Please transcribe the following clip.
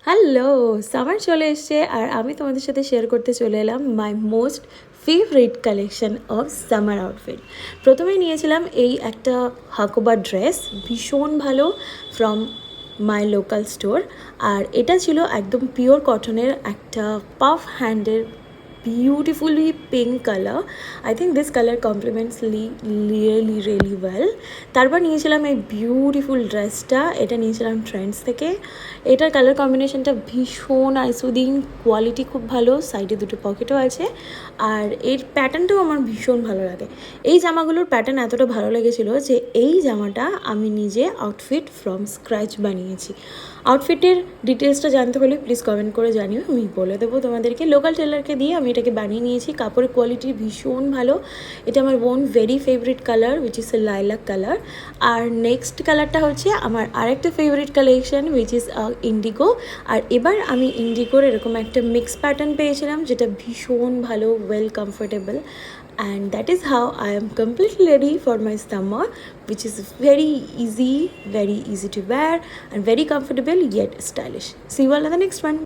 Hello, summer চলে এসছে আর আমি তোমাদের সাথে শেয়ার করতে চলে এলাম my most favourite collection of summer outfit. প্রথমেই নিয়েছিলাম এই একটা হাকোবা ড্রেস, ভীষণ ভালো, ফ্রম মাই লোকাল স্টোর। আর এটা ছিল একদম পিওর কটনের একটা puff হ্যান্ডের beautifully pink color. I think this color complements really well. তারপর নিয়েছিলাম এই বিউটিফুল ড্রেসটা, এটা নিয়েছিলাম ট্রেন্ডস থেকে। এটার কালার কম্বিনেশনটা ভীষণ আইসুদিং, কোয়ালিটি খুব ভালো, সাইডে দুটো পকেটও আছে, আর এর প্যাটার্নটাও আমার ভীষণ ভালো লাগে। এই জামাগুলোর প্যাটার্ন এতটা ভালো লেগেছিলো যে এই জামাটা আমি নিজে আউটফিট ফ্রম স্ক্র্যাচ বানিয়েছি। আউটফিটের ডিটেলসটা জানতে হলে প্লিজ কমেন্ট করে জানিও, আমি বলে দেবো তোমাদেরকে। লোকাল টেলারকে দিয়ে আমি এটাকে বানিয়ে নিয়েছি। কাপড়ের কোয়ালিটি ভীষণ ভালো। এটা আমার বোন very favourite colour, which is a lilac colour. আর নেক্সট কালারটা হচ্ছে আমার আরেকটা favourite collection, which is indigo. আর এবার আমি ইন্ডিগোর এরকম একটা মিক্স প্যাটার্ন পেয়েছিলাম, যেটা ভীষণ ভালো, well comfortable. And that is how I am completely ready for my summer, which is very easy to wear and very comfortable yet stylish. See you all in the next one.